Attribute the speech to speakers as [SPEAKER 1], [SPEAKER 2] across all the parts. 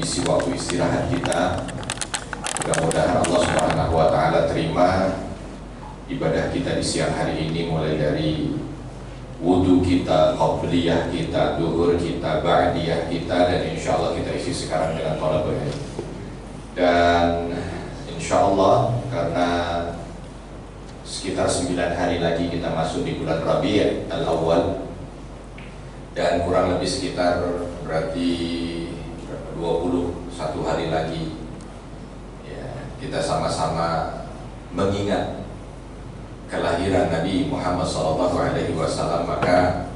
[SPEAKER 1] mengisi waktu istirahat kita. Mudah-mudahan Allah Subhanahu wa Ta'ala terima ibadah kita di siang hari ini, mulai dari wudhu kita, qabliyah kita, duhur kita, ba'diyah kita, dan insya Allah kita isi sekarang dengan thalabul ilm. Dan insya Allah karena sekitar 9 hari lagi kita masuk di bulan Rabi' al-Awwal, dan kurang lebih sekitar berarti 21 hari lagi ya, kita sama-sama mengingat kelahiran Nabi Muhammad SAW, maka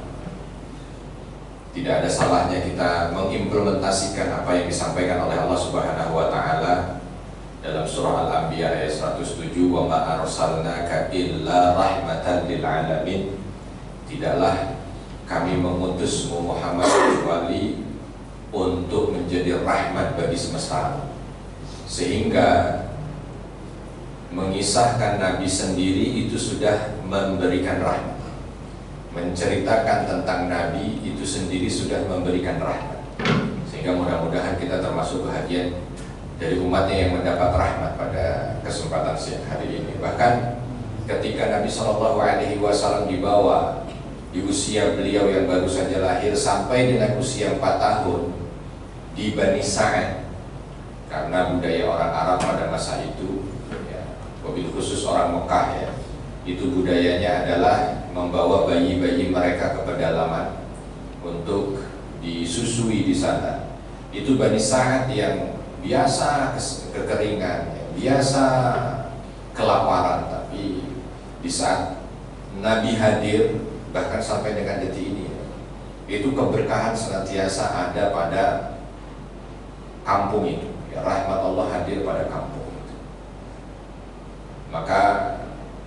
[SPEAKER 1] tidak ada salahnya kita mengimplementasikan apa yang disampaikan oleh Allah Subhanahu wa Ta'ala dalam surah Al-Anbiya ayat 107, wa ma arsalnaka illa rahmatan lil alamin. Tidaklah kami mengutusmu Muhammad kecuali untuk menjadi rahmat bagi semesta alam. Sehingga mengisahkan Nabi sendiri itu sudah memberikan rahmat. Menceritakan tentang Nabi itu sendiri sudah memberikan rahmat. Sehingga mudah-mudahan kita termasuk bahagian dari umatnya yang mendapat rahmat pada kesempatan siang hari ini. Bahkan ketika Nabi SAW dibawa di usia beliau yang baru saja lahir sampai dengan usia 4 tahun di Bani Sa'ad, karena budaya orang Arab pada masa itu ya, wabil khusus orang Mekah ya, itu budayanya adalah membawa bayi-bayi mereka ke pedalaman untuk disusui di sana. Itu Bani Sa'ad yang biasa kekeringan ya, biasa kelaparan, tapi di saat Nabi hadir, bahkan sampai dengan detik ini itu keberkahan senantiasa ada pada kampung itu ya, rahmat Allah hadir pada kampung itu. Maka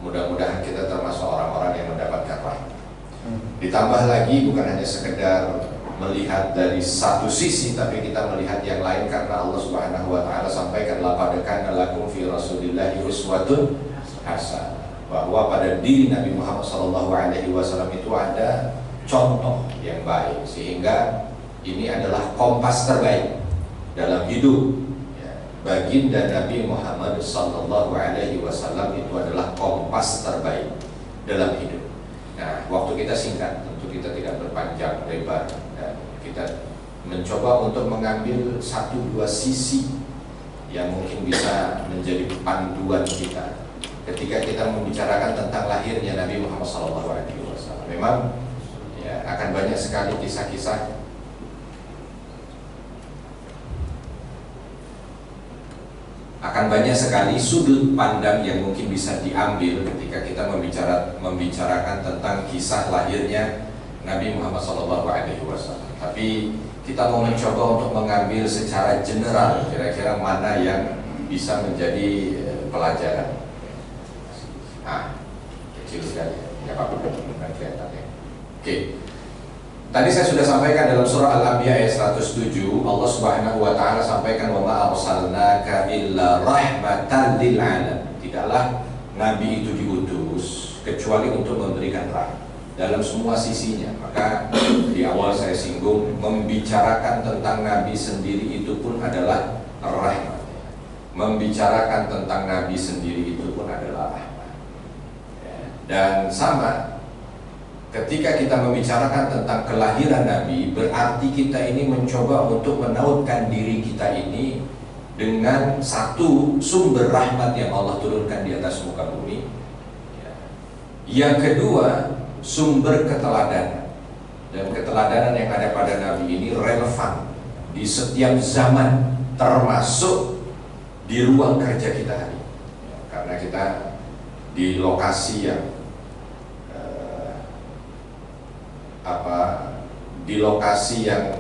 [SPEAKER 1] mudah-mudahan kita termasuk orang-orang yang mendapatkan rahmat. Ditambah lagi bukan hanya sekedar melihat dari satu sisi, tapi kita melihat yang lain, karena Allah Subhanahu wa Ta'ala sampaikan laqad kana lakum fi rasulillahi uswatun hasanah, bahwa pada diri Nabi Muhammad SAW itu ada contoh yang baik, sehingga ini adalah kompas terbaik dalam hidup ya. Baginda Nabi Muhammad SAW itu adalah kompas terbaik dalam hidup. Nah, waktu kita singkat, tentu kita tidak berpanjang lebar, dan kita mencoba untuk mengambil 1-2 sisi yang mungkin bisa menjadi panduan kita ketika kita membicarakan tentang lahirnya Nabi Muhammad SAW. Memang ya, akan banyak sekali kisah-kisah, akan banyak sekali sudut pandang yang mungkin bisa diambil ketika kita membicarakan tentang kisah lahirnya Nabi Muhammad SAW. Tapi kita mau mencoba untuk mengambil secara general kira-kira mana yang bisa menjadi pelajaran. Kecil sekali, nggak apa-apa, bukan kelihatan ya. Oke, tadi saya sudah sampaikan dalam surah Al-Anbiya ayat 107, Allah Subhanahu wa Ta'ala sampaikan, wa ma arsalnaka illa rahmatan lil alamin. Tidaklah Nabi itu diutus kecuali untuk memberikan rahmat dalam semua sisinya. Maka di awal saya singgung, membicarakan tentang Nabi sendiri itu pun adalah rahmat. Membicarakan tentang Nabi sendiri itu pun adalah rahmat. Dan sama, ketika kita membicarakan tentang kelahiran Nabi, berarti kita ini mencoba untuk menautkan diri kita ini dengan satu sumber rahmat yang Allah turunkan di atas muka bumi. Yang kedua, sumber keteladanan. Dan keteladanan yang ada pada Nabi ini relevan di setiap zaman, termasuk di ruang kerja kita hari ini. Karena kita di lokasi yang di lokasi yang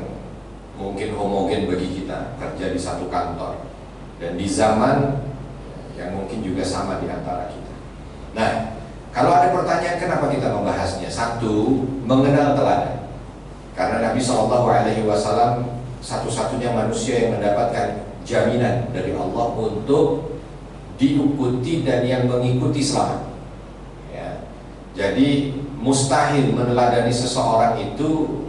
[SPEAKER 1] mungkin homogen bagi kita, kerja di satu kantor, dan di zaman yang mungkin juga sama di antara kita. Nah, kalau ada pertanyaan kenapa kita membahasnya? Satu, mengenal teladan. Karena Nabi SAW satu-satunya manusia yang mendapatkan jaminan dari Allah untuk diikuti dan yang mengikuti selamat ya. Jadi mustahil meneladani seseorang itu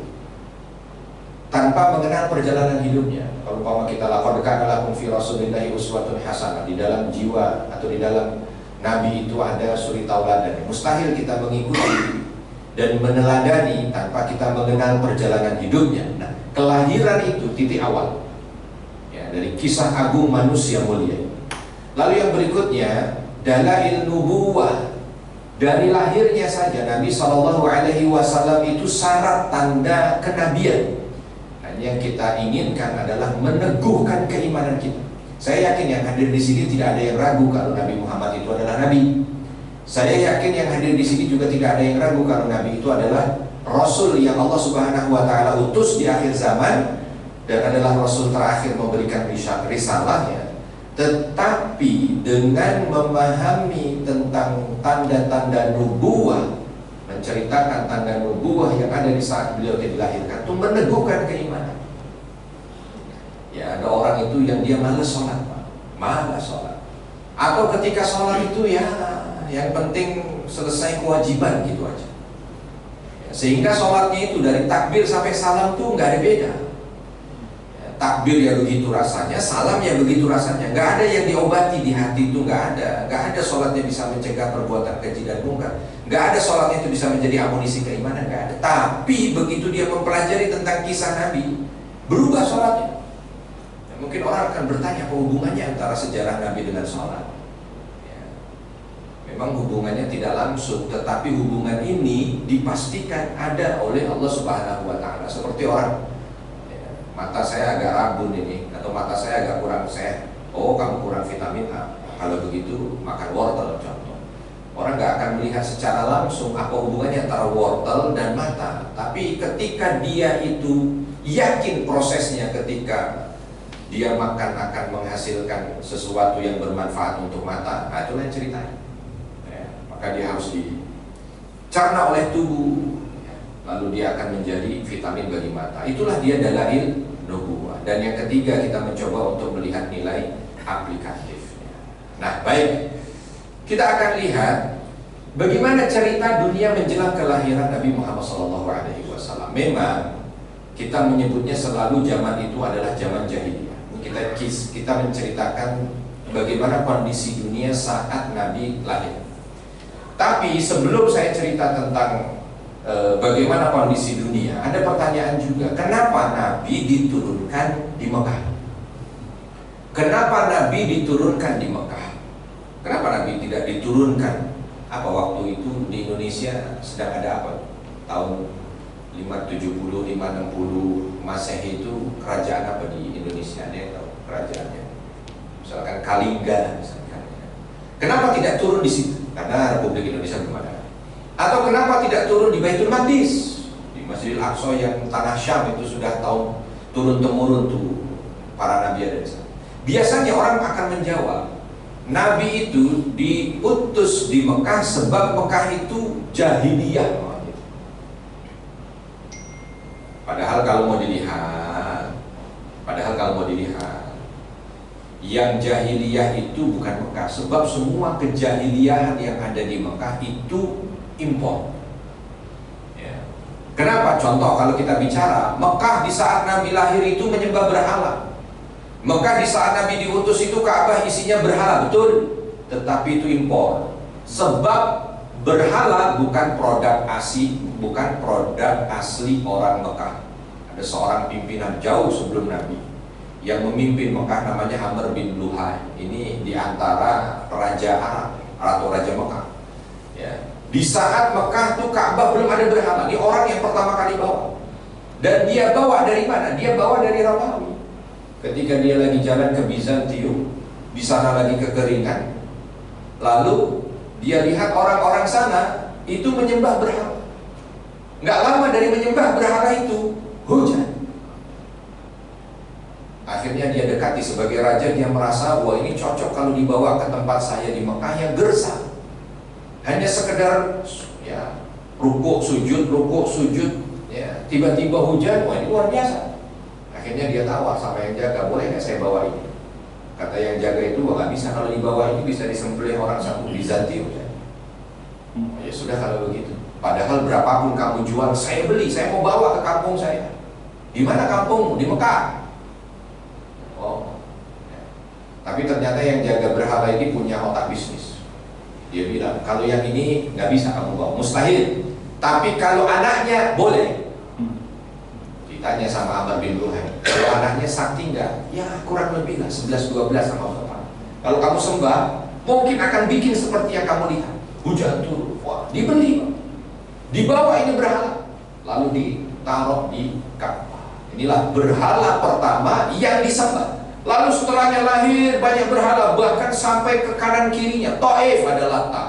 [SPEAKER 1] tanpa mengenal perjalanan hidupnya. Kalau umpama kita laqad kana lakum fi rasulillahi uswatun hasanah, di dalam jiwa atau di dalam Nabi itu ada suri tauladan. Mustahil kita mengikuti dan meneladani tanpa kita mengenal perjalanan hidupnya. Nah, kelahiran itu titik awal ya, dari kisah agung manusia mulia. Lalu yang berikutnya, dalail nubuwah. Dari lahirnya saja Nabi SAW itu syarat tanda kenabian. Nah, yang kita inginkan adalah meneguhkan keimanan kita. Saya yakin yang hadir di sini tidak ada yang ragu kalau Nabi Muhammad itu adalah Nabi. Saya yakin yang hadir di sini juga tidak ada yang ragu kalau Nabi itu adalah Rasul yang Allah Subhanahu Wa Taala utus di akhir zaman dan adalah Rasul terakhir memberikan risalahnya. Tetapi dengan memahami tentang tanda-tanda nubuwah, menceritakan tanda nubuwah yang ada di saat beliau dilahirkan, itu meneguhkan keimanan. Ya, ada orang itu yang dia malas sholat, malas sholat. Atau ketika sholat itu ya, yang penting selesai kewajiban gitu aja. Sehingga sholatnya itu dari takbir sampai salam tuh nggak ada beda. Takbir ya begitu rasanya, salam ya begitu rasanya. Nggak ada yang diobati di hati itu, nggak ada. Nggak ada sholatnya bisa mencegah perbuatan keji dan mungkar. Nggak ada sholatnya itu bisa menjadi amunisi keimanan, nggak ada. Tapi begitu dia mempelajari tentang kisah Nabi, berubah sholatnya. Ya, mungkin orang akan bertanya apa hubungannya antara sejarah Nabi dengan sholat. Ya, memang hubungannya tidak langsung, tetapi hubungan ini dipastikan ada oleh Allah Subhanahu Wa Taala. Seperti orang, mata saya agak rabun ini, atau mata saya agak kurang sehat. Oh, kamu kurang vitamin A. Kalau begitu makan wortel contoh. Orang nggak akan melihat secara langsung apa hubungannya antara wortel dan mata. Tapi ketika dia itu yakin prosesnya, ketika dia makan akan menghasilkan sesuatu yang bermanfaat untuk mata, nah itulah ceritanya. Ya, maka dia harus dicerna oleh tubuh. Lalu dia akan menjadi vitamin bagi mata. Itulah dia dalail nubuwah. Dan yang ketiga, kita mencoba untuk melihat nilai aplikatif. Nah, baik, kita akan lihat bagaimana cerita dunia menjelang kelahiran Nabi Muhammad SAW. Memang kita menyebutnya selalu zaman itu adalah zaman jahiliyah. Kita menceritakan bagaimana kondisi dunia saat Nabi lahir. Tapi sebelum saya cerita tentang bagaimana kondisi dunia, ada pertanyaan juga, kenapa Nabi diturunkan di Mekah? Kenapa Nabi diturunkan di Mekah? Kenapa Nabi tidak diturunkan? Apa waktu itu di Indonesia sedang ada apa? Tahun 570, 560 Masehi itu kerajaan apa di Indonesia? Ada yang tahu kerajaannya? Misalkan Kalingga misalkan. Kenapa tidak turun di situ? Karena Republik Indonesia belum ada. Atau kenapa tidak turun di Baitul Maqdis, di Masjidil Aqsa yang tanah Syam itu sudah tahun turun-temurun tuh para nabi ada di sana. Biasanya orang akan menjawab, Nabi itu diutus di Mekah sebab Mekah itu jahiliyah. Padahal kalau mau dilihat, yang jahiliyah itu bukan Mekah, sebab semua kejahiliyahan yang ada di Mekah itu impor. Ya. Kenapa? Contoh, kalau kita bicara Mekah di saat Nabi lahir itu menyembah berhala. Mekah di saat Nabi diutus itu Ka'bah isinya berhala, betul. Tetapi itu impor. Sebab berhala bukan produk asli orang Mekah. Ada seorang pimpinan jauh sebelum Nabi yang memimpin Mekah, namanya Amr bin Luhai. Ini diantara raja Arab atau raja Mekah. Ya. Di saat Mekah tuh Ka'bah belum ada berhala. Ini orang yang pertama kali bawa. Dan dia bawa dari mana? Dia bawa dari Romawi. Ketika dia lagi jalan ke Bizantium, di sana lagi kekeringan. Lalu dia lihat orang-orang sana itu menyembah berhala. Nggak lama dari menyembah berhala itu hujan. Akhirnya dia dekati sebagai raja, dia merasa wah ini cocok kalau dibawa ke tempat saya di Mekah yang gersang. Hanya sekedar ya rukuk sujud ya, tiba-tiba hujan, wah ini luar biasa. Akhirnya dia tawar sama yang jaga, boleh nggak saya bawa ini? Kata yang jaga itu, wah nggak bisa, kalau dibawa ini bisa disembelih orang satu Bizantium ya. Ya sudah kalau begitu, padahal berapapun kamu jual, saya beli, saya mau bawa ke kampung saya. Di mana kampungmu? Di Mekah. Oh. Tapi ternyata yang jaga berhala ini punya otak bisnis. Dia bilang, kalau yang ini nggak bisa kamu bawa, mustahil. Tapi kalau anaknya boleh. Ditanya sama Amr bin Luhai, kalau anaknya sakti nggak? Ya kurang lebih lah 11-12 sama bapak. Kalau kamu sembah, mungkin akan bikin seperti yang kamu lihat. Hujan turun, wah, dibeli, dibawa ini berhala, lalu ditaruh di Ka'bah. Inilah berhala pertama yang disembah. Lalu setelahnya lahir banyak berhala, bahkan sampai ke kanan kirinya. Taif ada Lata,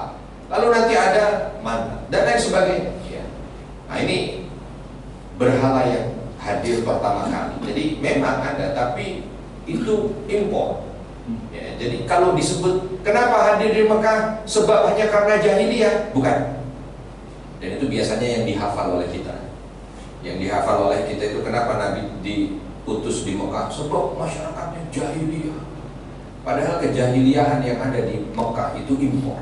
[SPEAKER 1] lalu nanti ada Manat dan lain sebagainya. Ya. Nah ini berhala yang hadir pertama kali. Jadi memang ada, tapi itu impor. Ya, jadi kalau disebut kenapa hadir di Mekah, sebab hanya karena jahiliyah, bukan. Dan itu biasanya yang dihafal oleh kita. Yang dihafal oleh kita itu kenapa Nabi diutus di Mekah? Sebab masyarakatnya jahiliyah. Padahal kejahiliyahan yang ada di Mekah itu impor.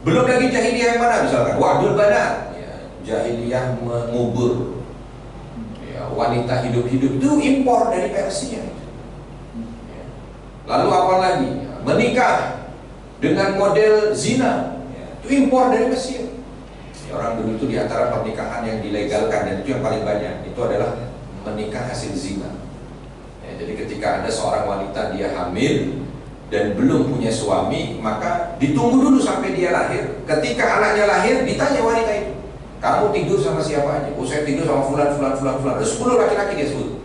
[SPEAKER 1] Belum lagi jahiliyah yang mana, misalkan wadul banat, ya, jahiliyah mengubur, ya, wanita hidup-hidup, itu impor dari Persia. Ya. Lalu apa lagi? Menikah dengan model zina, ya, itu impor dari Mesir. Ya, orang dulu itu diantara pernikahan yang dilegalkan, dan itu yang paling banyak, itu adalah menikah hasil zina. Ya, jadi ketika ada seorang wanita dia hamil dan belum punya suami, maka ditunggu dulu sampai dia lahir. Ketika anaknya lahir, ditanya wanita itu, kamu tidur sama siapa aja? Oh, saya tidur sama fulan. 10 laki-laki dia sebut.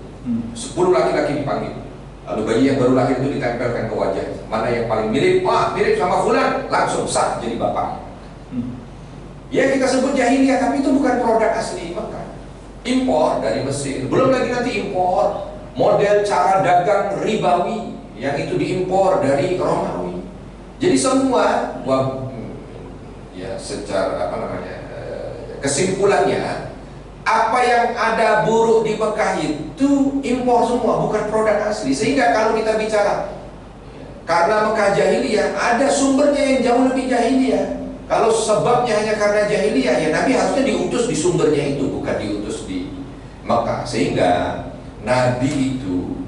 [SPEAKER 1] 10 laki-laki dipanggil. Lalu bayi yang baru lahir itu ditempelkan ke wajah. Mana yang paling mirip? Wah, mirip sama fulan. Langsung sah jadi bapaknya. Ya kita sebut jahiliyah, tapi itu bukan produk asli Mekah. Impor dari Mesir. Belum lagi nanti impor model cara dagang ribawi, yang itu diimpor dari Romawi. Jadi semua, ya secara kesimpulannya, apa yang ada buruk di Mekah itu impor semua, bukan produk asli. Sehingga kalau kita bicara karena Mekah jahiliyah, ada sumbernya yang jauh lebih jahiliyah. Kalau sebabnya hanya karena jahiliyah, ya Nabi harusnya diutus di sumbernya itu, bukan diutus di Mekah. Sehingga Nabi itu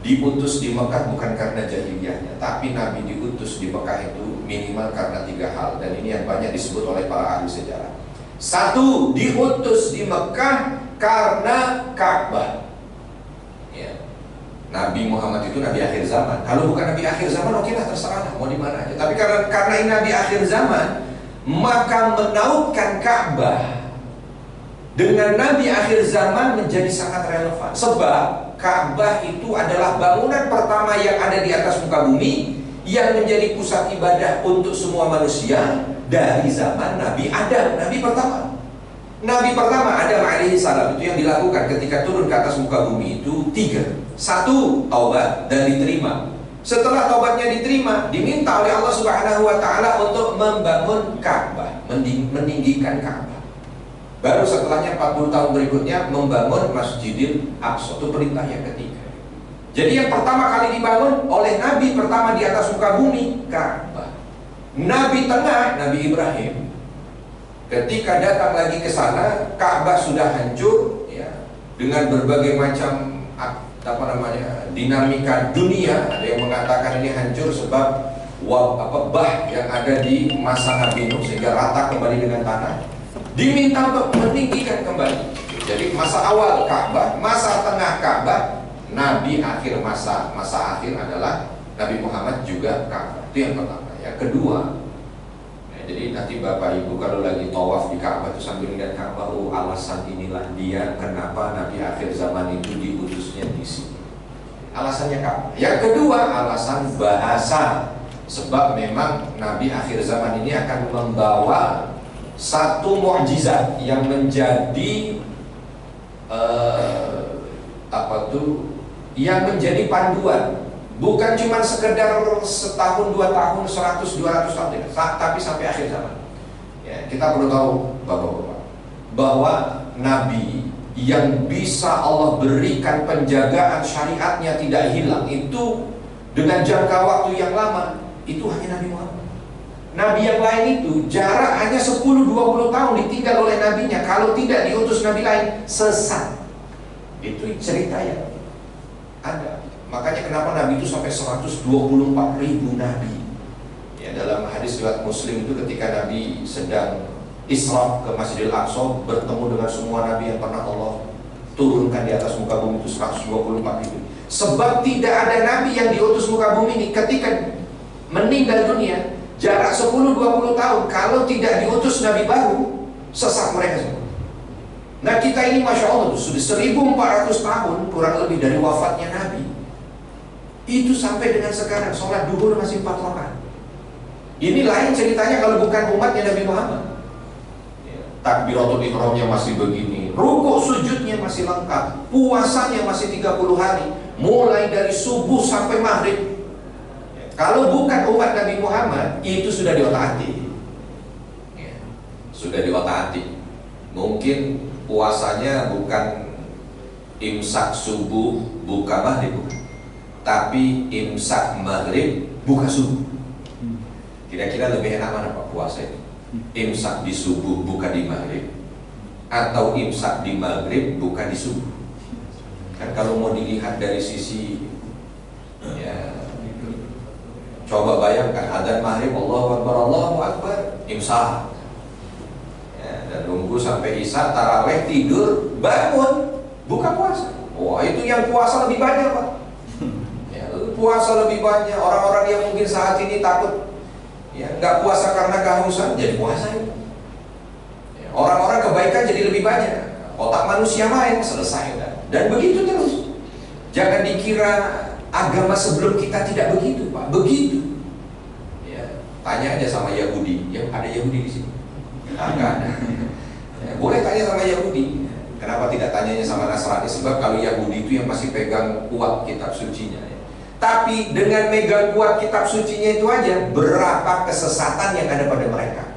[SPEAKER 1] diutus di Mekah bukan karena jahiliyahnya, tapi Nabi diutus di Mekah itu minimal karena 3 hal, dan ini yang banyak disebut oleh para ahli sejarah. 1, diutus di Mekah karena Ka'bah. Ya. Nabi Muhammad itu Nabi akhir zaman. Kalau bukan Nabi akhir zaman, oke lah, terserah mau di mana aja. Tapi karena ini Nabi akhir zaman, maka menautkan Ka'bah dengan Nabi akhir zaman menjadi sangat relevan. Sebab Ka'bah itu adalah bangunan pertama yang ada di atas muka bumi, yang menjadi pusat ibadah untuk semua manusia dari zaman Nabi Adam, Nabi pertama. Nabi pertama Adam alaihi salam itu yang dilakukan ketika turun ke atas muka bumi itu 3. 1, taubat dan diterima. Setelah taubatnya diterima, diminta oleh Allah Subhanahu wa taala untuk membangun Ka'bah, meninggikan Ka'bah. Baru setelahnya 40 tahun berikutnya membangun Masjidil Aqsa. Itu perintah yang ketiga. Jadi yang pertama kali dibangun oleh Nabi pertama di atas muka bumi, Ka'bah. Nabi tengah, Nabi Ibrahim, ketika datang lagi ke sana, Ka'bah sudah hancur, ya, dengan berbagai macam dinamika dunia. Ada yang mengatakan ini hancur sebab bah yang ada di masa Nabi Nuh, sehingga rata kembali dengan tanah. Diminta untuk meninggikan kembali. Jadi masa awal Ka'bah, masa tengah Ka'bah, Nabi akhir masa akhir adalah Nabi Muhammad juga Ka'bah. Itu yang pertama. Yang kedua, ya, jadi nanti Bapak Ibu kalau lagi tawaf di Ka'bah itu sambil lihat Ka'bah, oh alasan inilah dia kenapa Nabi akhir zaman itu diutusnya di sini. Alasannya Ka'bah. Yang kedua, alasan bahasa. Sebab memang Nabi akhir zaman ini akan membawa satu mukjizat yang menjadi yang menjadi panduan, bukan cuma sekedar setahun, 2 tahun, 100, 200 tahun, tapi sampai akhir zaman. Ya, kita perlu tahu Bapak-bapak bahwa Nabi yang bisa Allah berikan penjagaan syariatnya tidak hilang itu dengan jangka waktu yang lama, itu hanya Nabi Muhammad. Nabi yang lain itu jarak hanya 10-20 tahun ditinggal oleh nabinya. Kalau tidak diutus nabi lain, sesat. Itu cerita yang ada. Makanya kenapa Nabi itu sampai 124.000 Nabi. Ya, dalam hadis riwayat Muslim itu ketika Nabi sedang Isra ke Masjidil Aqsa, bertemu dengan semua Nabi yang pernah Allah turunkan di atas muka bumi itu 124.000. Sebab tidak ada Nabi yang diutus muka bumi ini ketika meninggal dunia jarak 10-20 tahun, kalau tidak diutus Nabi baru, sesat mereka semua. Nah kita ini Masya Allah sudah 1400 tahun kurang lebih dari wafatnya Nabi. Itu sampai dengan sekarang sholat duhur masih 4 rakaat. Ini lain ceritanya kalau bukan umatnya Nabi Muhammad. Takbiratul ihramnya masih begini, rukuk sujudnya masih lengkap, puasanya masih 30 hari, mulai dari subuh sampai maghrib. Kalau bukan umat Nabi Muhammad, itu sudah diotak-atik. Sudah diotak-atik. Mungkin puasanya bukan imsak subuh buka maghrib, tapi imsak maghrib buka subuh. Kira-kira lebih enak mana Pak puasa itu? Imsak di subuh buka di maghrib, atau imsak di maghrib buka di subuh? Kan kalau mau dilihat dari sisi ya, coba bayangkan adzan maghrib Allahu Akbar, imsak ya, dan nunggu sampai isya, taraweh, tidur, bangun, buka puasa. Wah itu yang puasa lebih banyak Pak ya, puasa lebih banyak. Orang-orang yang mungkin saat ini takut ya, nggak puasa karena kehausan, jadi puasa itu. Ya, orang-orang kebaikan jadi lebih banyak. Otak manusia main, selesai udah. Dan begitu terus. Jangan dikira agama sebelum kita tidak begitu, Pak. Begitu. Ya, tanya aja sama Yahudi. Ya, ada Yahudi di sini? Nggak ada. Ya, boleh tanya sama Yahudi. Kenapa tidak tanyanya sama Nasrani? Sebab kalau Yahudi itu yang masih pegang kuat kitab sucinya. Ya. Tapi dengan megang kuat kitab sucinya itu aja, berapa kesesatan yang ada pada mereka.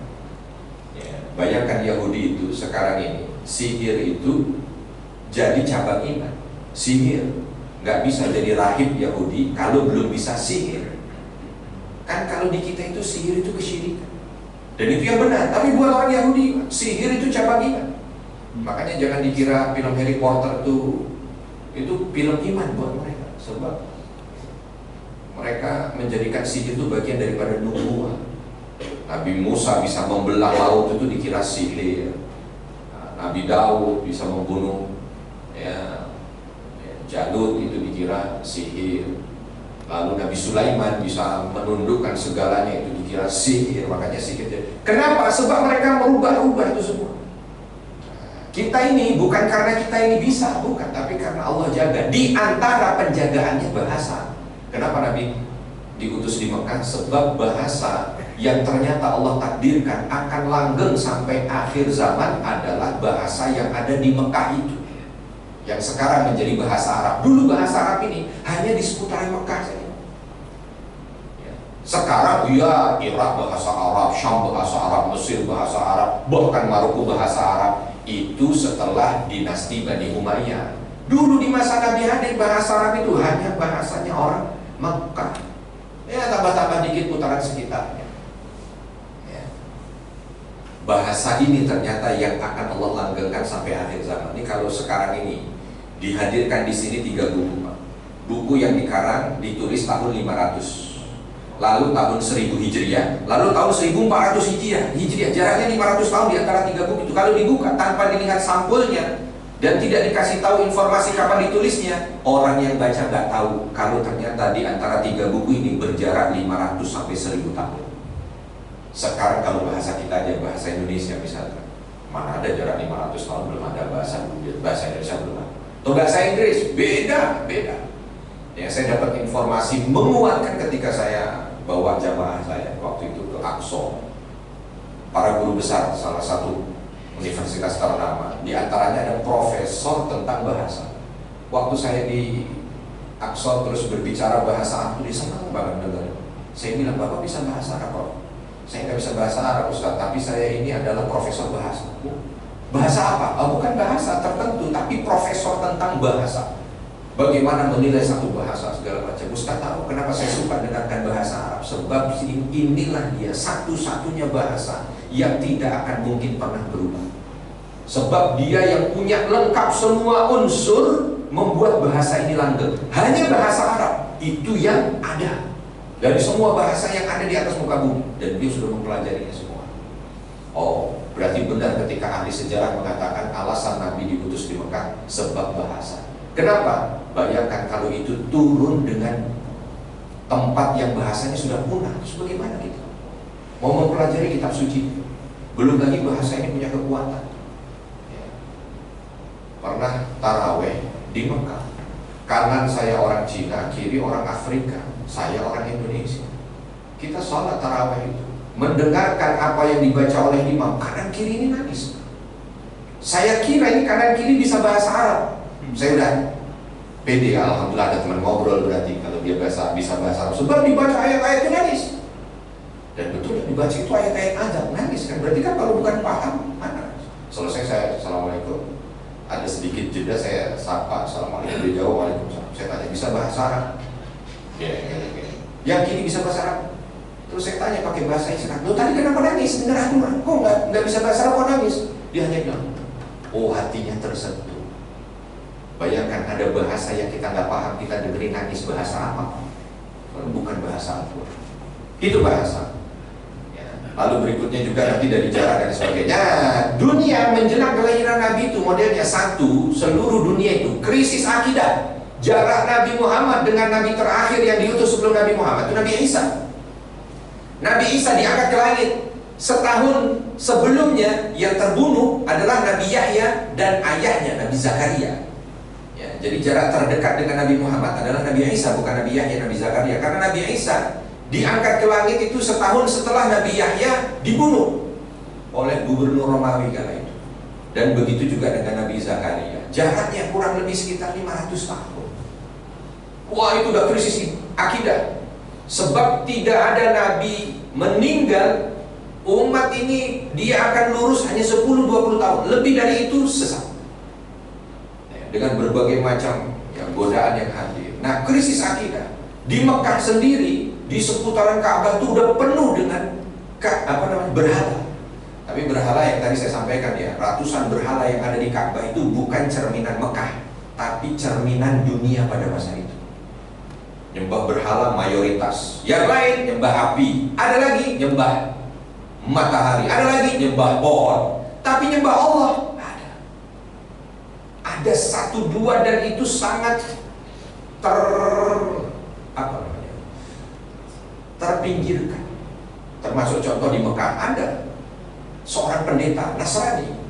[SPEAKER 1] Ya, bayangkan Yahudi itu sekarang ini, sihir itu jadi cabang iman. Sihir nggak bisa jadi rahib Yahudi kalau belum bisa sihir. Kan kalau di kita itu sihir itu kesyirikan, dan itu yang benar. Tapi buat orang Yahudi, sihir itu cabang iman. Makanya jangan dikira film Harry Potter itu film iman buat mereka. Sebab mereka menjadikan sihir itu bagian daripada nubuah. Nabi Musa bisa membelah laut itu dikira sihir. Nabi Daud bisa membunuh Jalut itu dikira sihir. Lalu Nabi Sulaiman bisa menundukkan segalanya itu dikira sihir. Makanya sihir. Kenapa? Sebab mereka merubah-rubah itu semua. Kita ini bukan karena kita ini bisa, bukan, tapi karena Allah jaga. Di antara penjagaannya bahasa. Kenapa Nabi diutus di Mekah? Sebab bahasa yang ternyata Allah takdirkan akan langgeng sampai akhir zaman adalah bahasa yang ada di Mekah itu, yang sekarang menjadi bahasa Arab. Dulu bahasa Arab ini hanya di seputaran Mekah saja. Sekarang ya Irak bahasa Arab, Syam bahasa Arab, Mesir bahasa Arab, bahkan Maroko bahasa Arab. Itu setelah dinasti Bani Umayyah. Dulu di masa Nabi hadir, bahasa Arab itu hanya bahasanya orang Mekah. Ya tambah-tambah dikit putaran sekitarnya. Ya. Bahasa ini ternyata yang akan Allah langgengkan sampai akhir zaman. Ini kalau sekarang ini dihadirkan di sini 3 buku, Pak. Buku yang dikarang ditulis tahun 500. Lalu tahun 1000 Hijriah, lalu tahun 1400 Hijriah. Jaraknya 500 tahun di antara 3 buku itu. Kalau dibuka tanpa dilihat sampulnya dan tidak dikasih tahu informasi kapan ditulisnya, orang yang baca nggak tahu kalau ternyata di antara 3 buku ini berjarak 500 sampai 1000 tahun. Sekarang kalau bahasa kita aja, bahasa Indonesia misalnya, mana ada jarak 500 tahun, belum ada bahasa Indonesia belum ada. Atau bahasa Inggris, beda. Ya, saya dapat informasi menguatkan ketika saya bawa jamaah saya waktu itu ke Aqsa. Para guru besar salah satu universitas ternama, di antaranya ada profesor tentang bahasa. Waktu saya di Aqsa terus berbicara bahasa Arab, dia senang banget dengar. Saya bilang, Bapak bisa bahasa Arab, Prof? Saya nggak bisa bahasa Arab, Ustaz, tapi saya ini adalah profesor bahasa. Bahasa apa? Oh, bukan bahasa tertentu, tapi profesor tentang bahasa. Bagaimana menilai satu bahasa segala macam. Ustaz tahu kenapa saya suka dengarkan bahasa Arab? Sebab inilah dia satu-satunya bahasa yang tidak akan mungkin pernah berubah. Sebab dia yang punya lengkap semua unsur membuat bahasa ini langgeng. Hanya bahasa Arab itu yang ada dari semua bahasa yang ada di atas muka bumi, dan dia sudah mempelajarinya semua. Oh, berarti benar ketika ahli sejarah mengatakan alasan Nabi diutus di Mekah sebab bahasa. Kenapa? Bayangkan kalau itu turun dengan tempat yang bahasanya sudah punah, terus bagaimana kita mau mempelajari kitab suci? Belum lagi bahasa ini punya kekuatan. Ya. Pernah taraweh di Mekah, kanan saya orang Cina, kiri orang Afrika, saya orang Indonesia. Kita sholat taraweh itu, mendengarkan apa yang dibaca oleh imam, kanan kiri ini nangis. Saya kira ini kanan kiri bisa bahasa Arab. Saya udah pede, alhamdulillah ada teman ngobrol, berarti kalau dia bisa bahasa Arab. Sebab dibaca ayat-ayat itu nangis. Dan betul yang dibaca itu ayat-ayat azab, nangis kan. Berarti kan kalau bukan paham, mana? Selesai saya assalamualaikum. Ada sedikit jeda, saya sapa assalamualaikum, dia jawab waalaikumsalam. Saya tanya, bisa bahasa Arab? Ya. Yang kini bisa bahasa Arab. Terus saya tanya pakai bahasa Islam, lo tadi kenapa nangis? Dengar aturan, kok nggak bisa bahasa Arab, kok nangis? Dia hanya bilang, oh hatinya tersentuh. Bayangkan ada bahasa yang kita nggak paham, kita dengerin nangis, bahasa apa? Bukan bahasa Al-Quran. Itu bahasa. Ya. Lalu berikutnya juga nanti dari jarak dan sebagainya. Dunia menjelang kelahiran Nabi itu modelnya satu, seluruh dunia itu krisis akidah. Jarak Nabi Muhammad dengan Nabi terakhir yang diutus sebelum Nabi Muhammad itu Nabi Isa. Nabi Isa diangkat ke langit. Setahun sebelumnya yang terbunuh adalah Nabi Yahya dan ayahnya Nabi Zakaria. Ya, jadi jarak terdekat dengan Nabi Muhammad adalah Nabi Isa, bukan Nabi Yahya, Nabi Zakaria. Karena Nabi Isa diangkat ke langit itu setahun setelah Nabi Yahya dibunuh oleh gubernur Romawi kala itu. Dan begitu juga dengan Nabi Zakaria. Jaraknya kurang lebih sekitar 500 tahun. Wah, itu udah krisis akidah. Sebab tidak ada nabi meninggal, umat ini dia akan lurus hanya 10-20 tahun. Lebih dari itu sesat. Dengan berbagai macam godaan yang hadir. Nah, krisis akidah di Mekah sendiri, di seputaran Ka'bah itu udah penuh dengan berhala. Tapi berhala yang tadi saya sampaikan ya, ratusan berhala yang ada di Ka'bah itu bukan cerminan Mekah, tapi cerminan dunia pada masa itu. Nyembah berhala mayoritas. Yang lain nyembah api, ada lagi nyembah matahari, ada lagi nyembah pohon. Tapi nyembah Allah ada satu dua, dan itu sangat terpinggirkan. Termasuk contoh di Mekah ada seorang pendeta Nasrani,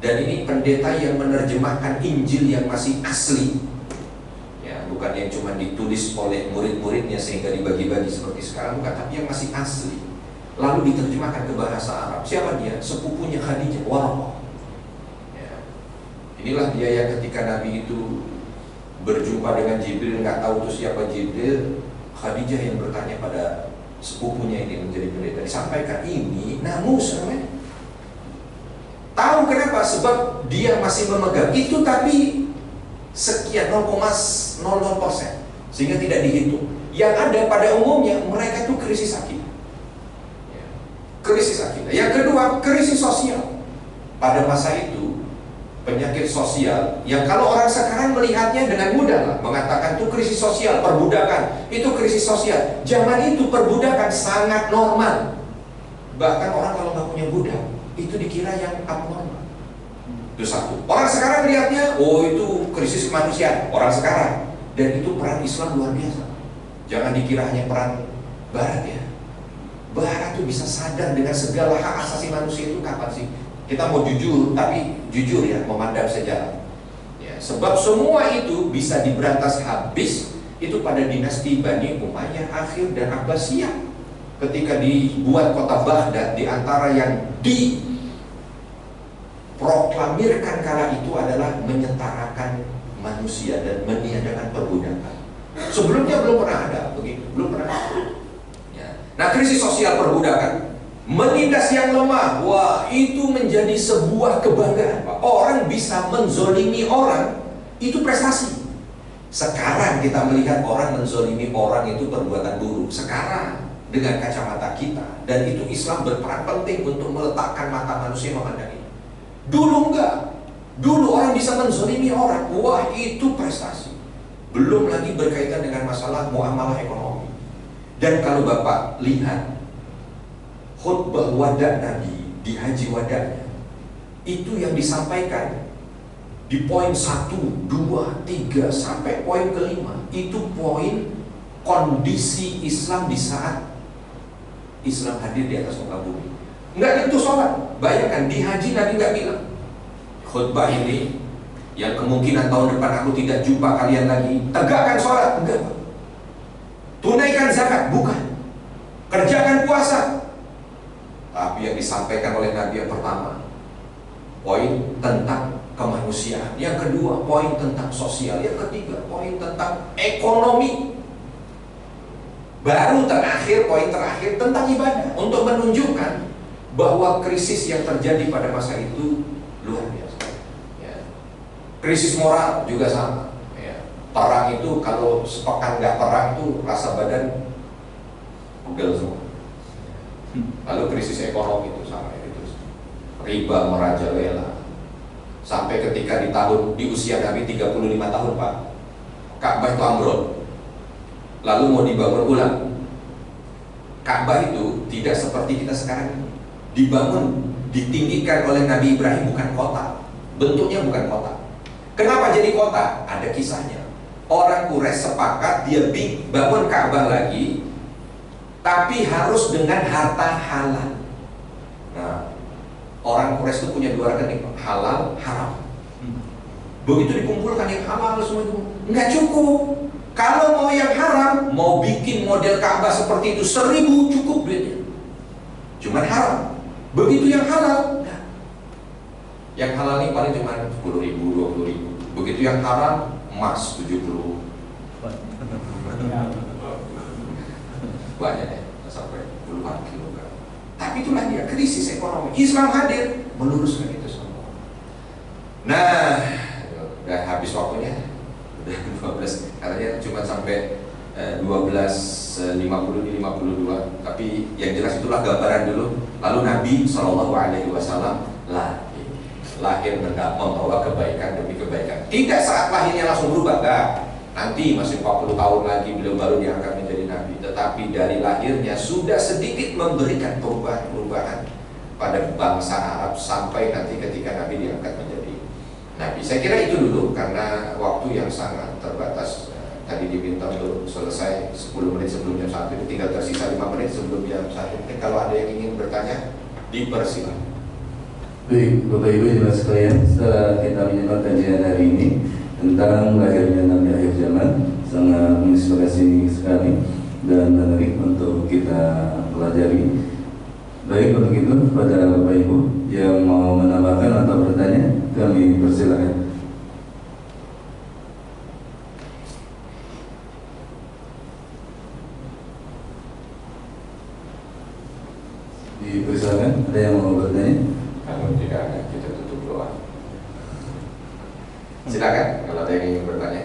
[SPEAKER 1] dan ini pendeta yang menerjemahkan Injil yang masih asli, ya, bukan yang cuma ditulis oleh murid-muridnya sehingga dibagi-bagi seperti sekarang, bukan, tapi yang masih asli lalu diterjemahkan ke bahasa Arab. Siapa dia? Sepupunya Khadijah, Waraqah. Inilah dia yang ketika Nabi itu berjumpa dengan Jibril, nggak tahu itu siapa Jibril, Khadijah yang bertanya pada sepupunya ini menjadi pendeta, disampaikan ini namus namanya. Tahu kenapa? Sebab dia masih memegang itu, tapi sekian 0,00%, sehingga tidak dihitung. Yang ada pada umumnya mereka itu krisis akidah. Krisis akidah. Yang kedua, krisis sosial. Pada masa itu penyakit sosial yang kalau orang sekarang melihatnya dengan mudah lah, mengatakan itu krisis sosial, perbudakan, itu krisis sosial. Zaman itu perbudakan sangat normal. Bahkan orang kalau nggak punya budak itu dikira yang abnormal. Itu satu. Orang sekarang melihatnya, oh itu krisis kemanusiaan orang sekarang, dan itu peran Islam luar biasa. Jangan dikira hanya peran Barat ya. Barat tuh bisa sadar dengan segala hak asasi manusia itu kapan sih? Kita mau jujur, tapi jujur ya, memandang sejarah ya, sebab semua itu bisa diberantas habis itu pada dinasti Bani Umayyah akhir dan Abbasiyah. Ketika dibuat kota Baghdad, di antara yang diproklamirkan kala itu adalah menyetarakan manusia dan meniadakan perbudakan. Sebelumnya belum pernah ada begitu, belum pernah ada. Ya. Nah, krisis sosial perbudakan, menindas yang lemah, wah itu menjadi sebuah kebanggaan. Orang bisa menzolimi orang, itu prestasi. Sekarang kita melihat orang menzolimi orang itu perbuatan buruk. Sekarang dengan kacamata kita, dan itu Islam berperan penting untuk meletakkan mata manusia memandang ini. Dulu enggak. Dulu orang bisa menzalimi orang, wah itu prestasi. Belum lagi berkaitan dengan masalah muamalah ekonomi. Dan kalau Bapak lihat khutbah wada Nabi di haji wadanya, itu yang disampaikan di poin 1, 2, 3 sampai poin kelima, itu poin kondisi Islam di saat Islam hadir di atas muka bumi. Enggak itu sholat. Bayangkan di haji Nabi nggak bilang khutbah ini yang kemungkinan tahun depan aku tidak jumpa kalian lagi, tegakkan sholat. Enggak. Tunaikan zakat, bukan. Kerjakan puasa. Tapi yang disampaikan oleh Nabi yang pertama, poin tentang kemanusiaan. Yang kedua, poin tentang sosial. Yang ketiga, poin tentang ekonomi. Baru terakhir, poin terakhir tentang ibadah, untuk menunjukkan bahwa krisis yang terjadi pada masa itu luar biasa. Ya. Krisis moral juga sama. Ya. Perang itu kalau sepekan nggak perang tuh rasa badan pegel semua. Lalu krisis ekonomi itu sama itu, riba merajalela. Sampai ketika di usia Nabi 35 tahun Pak, Ka'bah itu ambrol, lalu mau dibangun ulang. Ka'bah itu tidak seperti kita sekarang ini. Dibangun, ditinggikan oleh Nabi Ibrahim, bukan kota. Bentuknya bukan kota. Kenapa jadi kota? Ada kisahnya. Orang Quraisy sepakat dia bangun Ka'bah lagi, tapi harus dengan harta halal. Nah, orang Quraisy itu punya dua rekening, halal, haram. Begitu dikumpulkan yang halal semua itu, nggak cukup. Kalau mau yang haram, mau bikin model Ka'bah seperti itu 1000 cukup duitnya. Cuman haram. Begitu yang halal, nah. Yang halal ini paling cuma 10.000, 20.000. Begitu yang haram, emas 70. Banyak ya, sampai puluhan kilogram. Tapi itulah dia krisis ekonomi. Islam hadir meluruskan itu semua. Nah, udah habis waktunya. Udah 12, katanya cuma sampai 12.50 di 52. Tapi yang jelas itulah gambaran dulu. Lalu Nabi SAW lahir membawa kebaikan demi kebaikan. Tidak saat lahirnya langsung berubah, enggak. Nanti masih 40 tahun lagi beliau baru diangkat menjadi Nabi. Tetapi dari lahirnya sudah sedikit memberikan perubahan-perubahan pada bangsa Arab sampai nanti ketika Nabi diangkat menjadi Nabi. Saya kira itu dulu karena waktu yang sangat terbatas. Tadi diminta untuk selesai 10 menit sebelum jam 1, tinggal tersisa 5 menit sebelum jam 1. Mungkin kalau ada yang ingin bertanya, dipersilakan.
[SPEAKER 2] Baik, Bapak Ibu jemaah sekalian, setelah kita menyimak kajian hari ini tentang lahirnya Nabi akhir zaman, sangat menginspirasi sekali dan menarik untuk kita pelajari. Baik, untuk itu kepada Bapak Ibu yang mau menambahkan atau bertanya, kami persilakan. Dipersilakan, ada yang mau bertanya?
[SPEAKER 1] Kalau tidak ada, kita tutup doa. Silakan kalau ada yang ingin bertanya.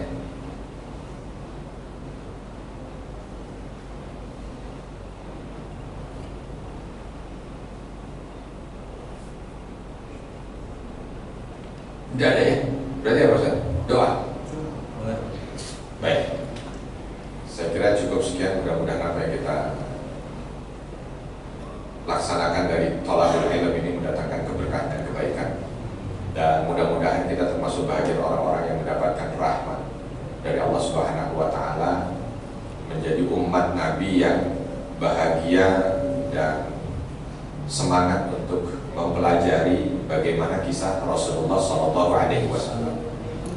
[SPEAKER 1] Tidak ada ya? Berarti apa Ustaz? Doa. Baik. Saya kira cukup sekian, mudah-mudahan apa yang kita laksanakan dari thalabul ilm ini mendatangkan keberkahan dan kebaikan. Dan mudah-mudahan kita termasuk bahagian orang-orang yang mendapatkan rahmat dari Allah Subhanahu wa taala, menjadi umat Nabi yang bahagia dan semangat untuk mempelajari bagaimana kisah Rasulullah SAW.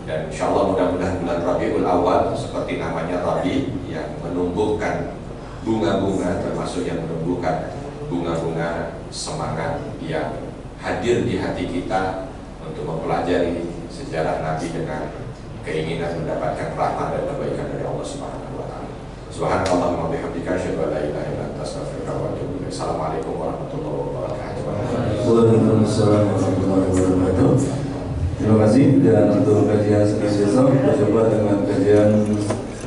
[SPEAKER 1] Dan insya Allah mudah-mudahan bulan Rabiul Awal seperti namanya Rabi yang menumbuhkan bunga-bunga, termasuk yang menumbuhkan bunga-bunga semangat yang hadir di hati kita untuk mempelajari sejarah Nabi dengan keinginan mendapatkan rahmat dan kebaikan dari Allah Subhanahu wa taala. Subhanallah wa bihamdika asyhadu an la ilaha illa anta astaghfiruka wa atubu ilaik. Assalamualaikum warahmatullahi wabarakatuh.
[SPEAKER 2] Waalaikumsalam warahmatullahi wabarakatuh. Terima kasih, dan untuk kajian Senin besok berjumpa dengan kajian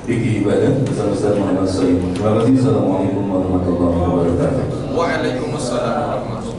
[SPEAKER 2] fikih ibadah bersama Ustaz Muhammad Soim. Terima kasih. Assalamualaikum warahmatullahi wabarakatuh.
[SPEAKER 1] Waalaikumsalam warahmatullahi wabarakatuh.